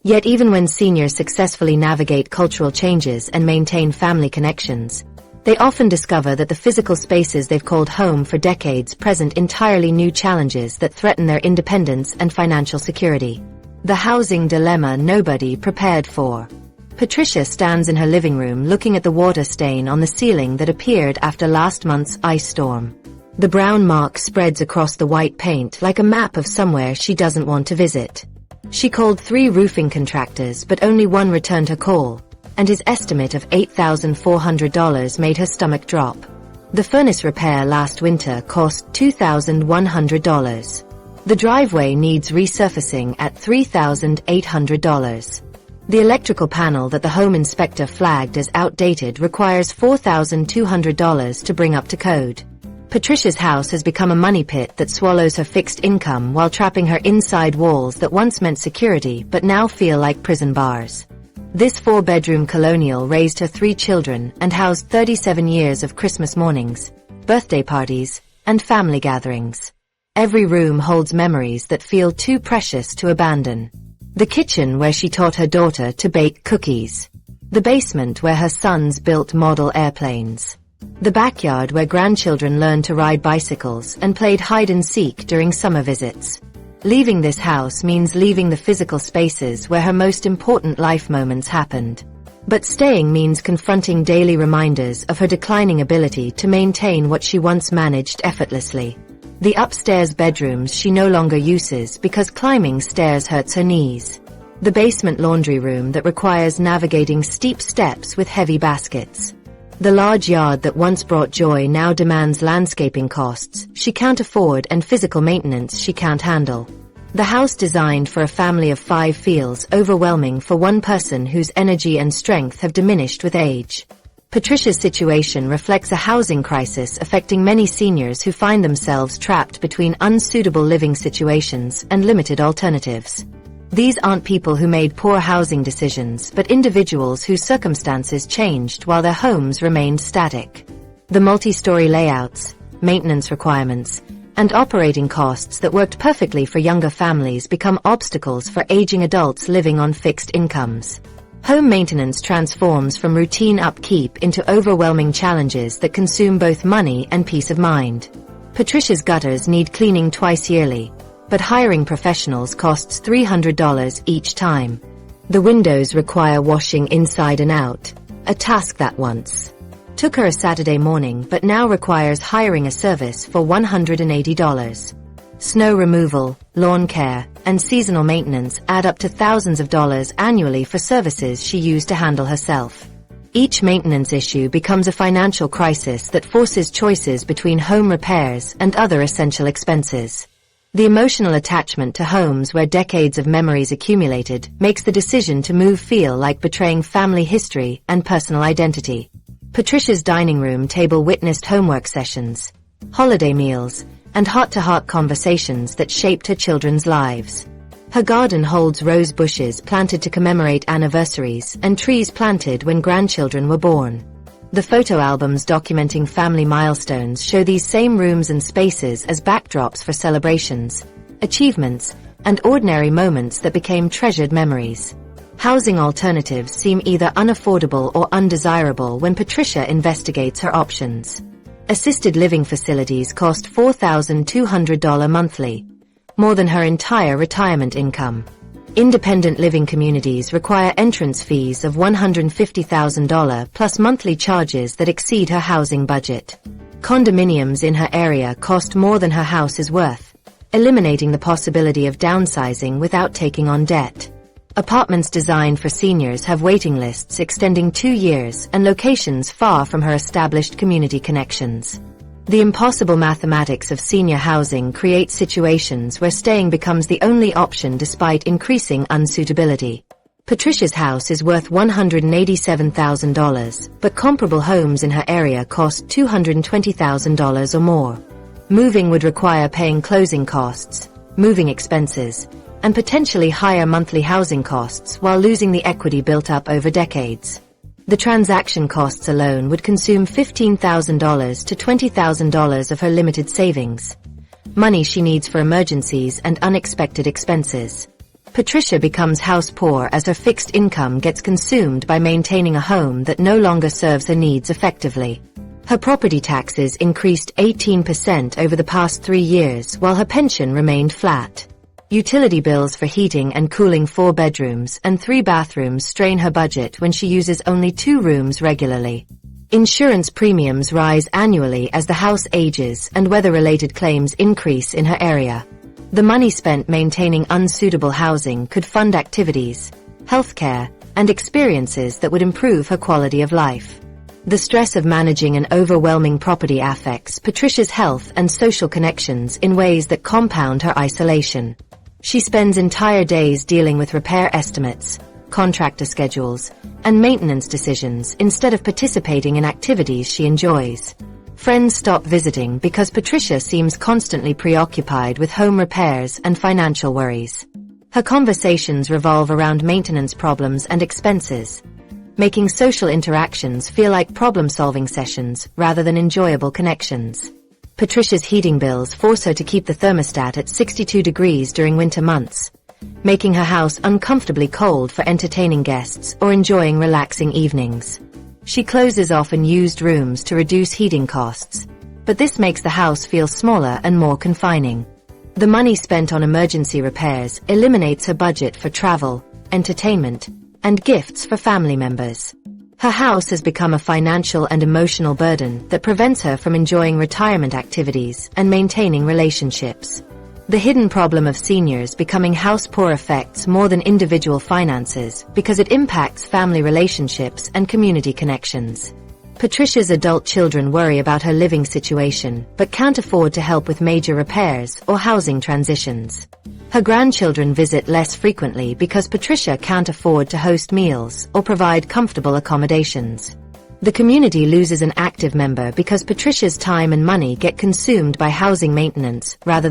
Yet even when seniors successfully navigate cultural changes and maintain family connections, they often discover that the physical spaces they've called home for decades present entirely new challenges that threaten their independence and financial security. The housing dilemma nobody prepared for. Patricia stands in her living room looking at the water stain on the ceiling that appeared after last month's ice storm. The brown mark spreads across the white paint like a map of somewhere she doesn't want to visit. She called 3 roofing contractors, but only one returned her call, and his estimate of $8,400 made her stomach drop. The furnace repair last winter cost $2,100. The driveway needs resurfacing at $3,800. The electrical panel that the home inspector flagged as outdated requires $4,200 to bring up to code. Patricia's house has become a money pit that swallows her fixed income while trapping her inside walls that once meant security but now feel like prison bars. This 4-bedroom colonial raised her 3 children and housed 37 years of Christmas mornings, birthday parties, and family gatherings. Every room holds memories that feel too precious to abandon. The kitchen where she taught her daughter to bake cookies. The basement where her sons built model airplanes. The backyard where grandchildren learned to ride bicycles and played hide-and-seek during summer visits. Leaving this house means leaving the physical spaces where her most important life moments happened. But staying means confronting daily reminders of her declining ability to maintain what she once managed effortlessly. The upstairs bedrooms she no longer uses because climbing stairs hurts her knees. The basement laundry room that requires navigating steep steps with heavy baskets. The large yard that once brought joy now demands landscaping costs she can't afford and physical maintenance she can't handle. The house designed for a family of 5 feels overwhelming for one person whose energy and strength have diminished with age. Patricia's situation reflects a housing crisis affecting many seniors who find themselves trapped between unsuitable living situations and limited alternatives. These aren't people who made poor housing decisions, but individuals whose circumstances changed while their homes remained static. The multi-story layouts, maintenance requirements, and operating costs that worked perfectly for younger families become obstacles for aging adults living on fixed incomes. Home maintenance transforms from routine upkeep into overwhelming challenges that consume both money and peace of mind. Patricia's gutters need cleaning twice yearly, but hiring professionals costs $300 each time. The windows require washing inside and out, a task that once took her a Saturday morning but now requires hiring a service for $180. Snow removal, lawn care, and seasonal maintenance add up to thousands of dollars annually for services she used to handle herself. Each maintenance issue becomes a financial crisis that forces choices between home repairs and other essential expenses. The emotional attachment to homes where decades of memories accumulated makes the decision to move feel like betraying family history and personal identity. Patricia's dining room table witnessed homework sessions, holiday meals, and heart-to-heart conversations that shaped her children's lives. Her garden holds rose bushes planted to commemorate anniversaries and trees planted when grandchildren were born. The photo albums documenting family milestones show these same rooms and spaces as backdrops for celebrations, achievements, and ordinary moments that became treasured memories. Housing alternatives seem either unaffordable or undesirable when Patricia investigates her options. Assisted living facilities cost $4,200 monthly, more than her entire retirement income. Independent living communities require entrance fees of $150,000 plus monthly charges that exceed her housing budget. Condominiums in her area cost more than her house is worth, eliminating the possibility of downsizing without taking on debt. Apartments designed for seniors have waiting lists extending 2 years and locations far from her established community connections. The impossible mathematics of senior housing create situations where staying becomes the only option despite increasing unsuitability. Patricia's house is worth $187,000, but comparable homes in her area cost $220,000 or more. Moving would require paying closing costs, moving expenses, and potentially higher monthly housing costs while losing the equity built up over decades. The transaction costs alone would consume $15,000 to $20,000 of her limited savings, money she needs for emergencies and unexpected expenses. Patricia becomes house poor as her fixed income gets consumed by maintaining a home that no longer serves her needs effectively. Her property taxes increased 18% over the past 3 years while her pension remained flat. Utility bills for heating and cooling 4 bedrooms and 3 bathrooms strain her budget when she uses only 2 rooms regularly. Insurance premiums rise annually as the house ages and weather-related claims increase in her area. The money spent maintaining unsuitable housing could fund activities, healthcare, and experiences that would improve her quality of life. The stress of managing an overwhelming property affects Patricia's health and social connections in ways that compound her isolation. She spends entire days dealing with repair estimates, contractor schedules, and maintenance decisions instead of participating in activities she enjoys. Friends stop visiting because Patricia seems constantly preoccupied with home repairs and financial worries. Her conversations revolve around maintenance problems and expenses, making social interactions feel like problem-solving sessions rather than enjoyable connections. Patricia's heating bills force her to keep the thermostat at 62 degrees during winter months, making her house uncomfortably cold for entertaining guests or enjoying relaxing evenings. She closes off unused rooms to reduce heating costs, but this makes the house feel smaller and more confining. The money spent on emergency repairs eliminates her budget for travel, entertainment, and gifts for family members. Her house has become a financial and emotional burden that prevents her from enjoying retirement activities and maintaining relationships. The hidden problem of seniors becoming house poor affects more than individual finances because it impacts family relationships and community connections. Patricia's adult children worry about her living situation but can't afford to help with major repairs or housing transitions. Her grandchildren visit less frequently because Patricia can't afford to host meals or provide comfortable accommodations. The community loses an active member because Patricia's time and money get consumed by housing maintenance rather